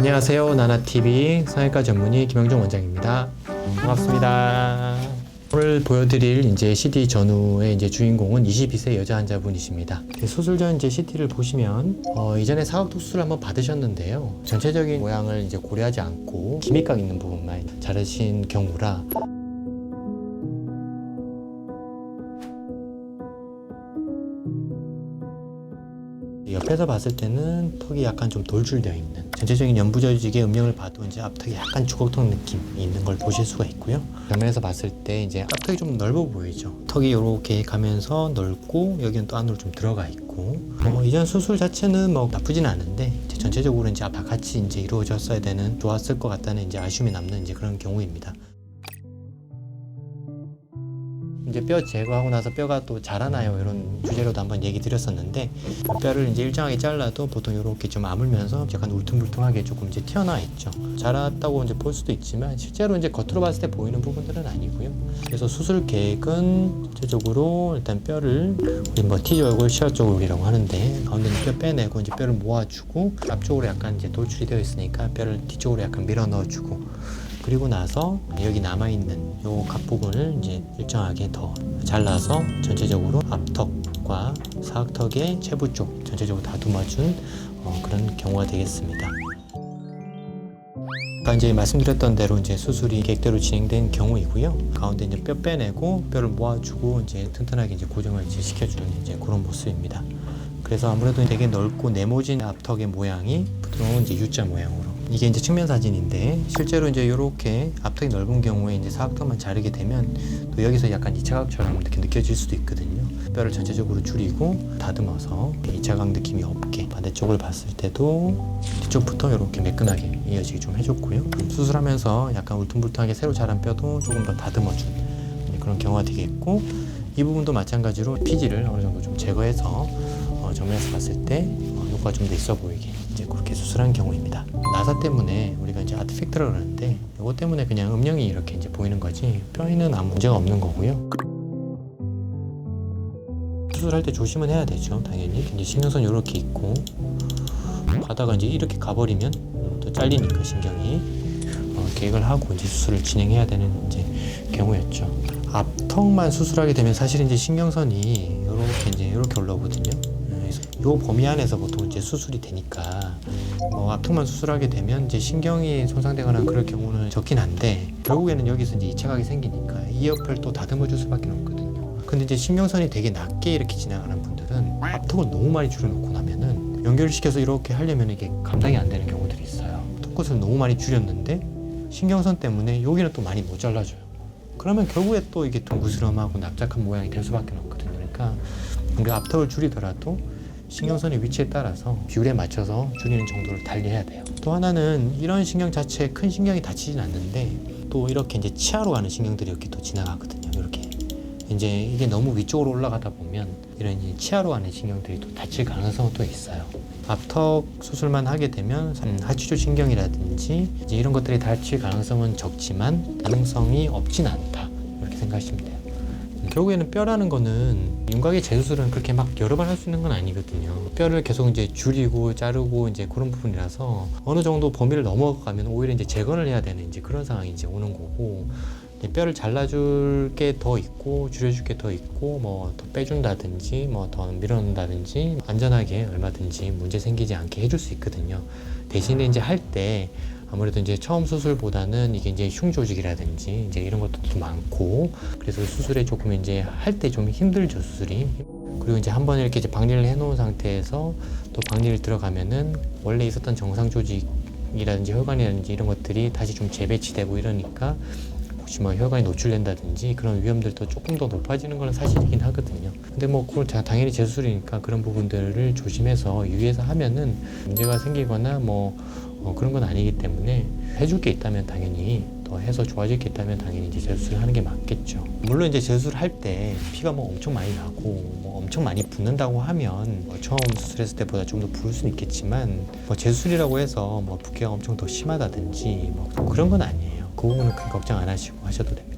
안녕하세요. 나나TV 성형외과 전문의 김영종 원장입니다. 반갑습니다. 오늘 보여드릴 CT 전후의 주인공은 22세 여자 환자분이십니다. 수술 전 CT를 보시면 이전에 사각턱 수술을 한번 받으셨는데요. 전체적인 모양을 고려하지 않고 기미각 있는 부분만 자르신 경우라 옆에서 봤을 때는 턱이 약간 좀 돌출되어 있는, 전체적인 연부 조직의 음영을 봐도 앞턱이 약간 주걱턱 느낌이 있는 걸 보실 수가 있고요. 정면에서 봤을 때 앞턱이 좀 넓어 보이죠. 턱이 이렇게 가면서 넓고 여기는 또 안으로 좀 들어가 있고, 이전 수술 자체는 나쁘진 않은데 전체적으로 다 같이 이루어졌어야 되는, 좋았을 것 같다는 아쉬움이 남는 그런 경우입니다. 뼈 제거하고 나서 뼈가 또 자라나요? 이런 주제로도 한번 얘기 드렸었는데, 뼈를 일정하게 잘라도 보통 이렇게 좀 아물면서 약간 울퉁불퉁하게 조금 튀어나와 있죠. 자랐다고 볼 수도 있지만 실제로 겉으로 봤을 때 보이는 부분들은 아니고요. 그래서 수술 계획은 전체적으로 일단 뼈를 우리 T절골, 시어절골이라고 하는데, 가운데 뼈 빼내고 뼈를 모아주고, 앞쪽으로 약간 돌출이 되어 있으니까 뼈를 뒤쪽으로 약간 밀어 넣어주고, 그리고 나서 여기 남아있는 요 각 부분을 일정하게 더 잘라서 전체적으로 앞턱과 사각턱의 체부 쪽 전체적으로 다듬어준 그런 경우가 되겠습니다. 아까 말씀드렸던 대로 수술이 계획대로 진행된 경우이고요. 가운데 뼈 빼내고 뼈를 모아주고 튼튼하게 고정을 시켜주는 그런 모습입니다. 그래서 아무래도 되게 넓고 네모진 앞턱의 모양이 부드러운 U자 모양으로, 이게 측면 사진인데, 실제로 이렇게 앞턱이 넓은 경우에 사각턱만 자르게 되면 또 여기서 약간 2차각처럼 이렇게 느껴질 수도 있거든요. 뼈를 전체적으로 줄이고 다듬어서 2차각 느낌이 없게, 반대쪽을 봤을 때도 뒤쪽부터 이렇게 매끈하게 이어지게 좀 해줬고요. 수술하면서 약간 울퉁불퉁하게 새로 자란 뼈도 조금 더 다듬어준 그런 경우가 되겠고, 이 부분도 마찬가지로 피지를 어느 정도 좀 제거해서 정면에서 봤을 때 효과가 좀 더 있어 보이게 그렇게 수술한 경우입니다. 나사 때문에 우리가 아트팩트라고 그러는데, 이것 때문에 그냥 음영이 이렇게 보이는 거지 뼈에는 아무 문제가 없는 거고요. 수술할 때 조심은 해야 되죠. 당연히 신경선 이렇게 있고, 가다가 이렇게 가버리면 또 잘리니까 신경이 계획을 하고 수술을 진행해야 되는 경우였죠. 앞턱만 수술하게 되면 사실 신경선이 이렇게 올라오거든요. 이 범위 안에서 보통 수술이 되니까 앞턱만 수술하게 되면 신경이 손상되거나 그럴 경우는 적긴 한데, 결국에는 여기서 2차각이 생기니까 이 옆을 또 다듬어 줄 수밖에 없거든요. 근데 신경선이 되게 낮게 이렇게 지나가는 분들은 앞턱을 너무 많이 줄여놓고 나면은 연결시켜서 이렇게 하려면 이게 감당이 안 되는 경우들이 있어요. 턱끝을 너무 많이 줄였는데 신경선 때문에 여기는 또 많이 못 잘라줘요. 그러면 결국에 또 이게 둥그스름하고 납작한 모양이 될 수밖에 없거든요. 그러니까 우리 앞턱을 줄이더라도 신경선의 위치에 따라서 비율에 맞춰서 줄이는 정도를 달리해야 돼요. 또 하나는 이런 신경 자체에 큰 신경이 다치진 않는데, 또 이렇게 치아로 가는 신경들이 이렇게 또 지나가거든요. 이렇게 이게 너무 위쪽으로 올라가다 보면 이런 치아로 가는 신경들이 또 다칠 가능성은 또 있어요. 앞턱 수술만 하게 되면 하추조 신경이라든지 이런 것들이 다칠 가능성은 적지만 가능성이 없진 않다, 이렇게 생각하시면 돼요. 결국에는 뼈라는 거는 윤곽의 재수술은 그렇게 막 여러 번 할 수 있는 건 아니거든요. 뼈를 계속 줄이고 자르고 그런 부분이라서 어느 정도 범위를 넘어가면 오히려 제거를 해야 되는 그런 상황이 오는 거고, 뼈를 잘라줄 게 더 있고 줄여줄 게 더 있고 더 빼준다든지 더 밀어넣는다든지 안전하게 얼마든지 문제 생기지 않게 해줄 수 있거든요. 대신에 할 때 아무래도 처음 수술보다는 이게 흉 조직이라든지 이런 것도 좀 많고, 그래서 수술에 조금 할 때 좀 힘들죠, 수술이. 그리고 한번 이렇게 박리를 해놓은 상태에서 또 박리를 들어가면은 원래 있었던 정상 조직이라든지 혈관이라든지 이런 것들이 다시 좀 재배치되고 이러니까 혹시 혈관이 노출된다든지 그런 위험들도 조금 더 높아지는 건 사실이긴 하거든요. 근데 그걸 당연히 재수술이니까 그런 부분들을 조심해서 유의해서 하면은 문제가 생기거나 그런 건 아니기 때문에 해줄 게 있다면 당연히 더 해서 좋아질 게 있다면 당연히 재수술을 하는 게 맞겠죠. 물론 재수술을 할 때 피가 엄청 많이 나고 엄청 많이 붓는다고 하면 처음 수술했을 때보다 좀 더 부을 수는 있겠지만 재수술이라고 해서 붓기가 엄청 더 심하다든지 그런 건 아니에요. 그 부분은 큰 걱정 안 하시고 하셔도 됩니다.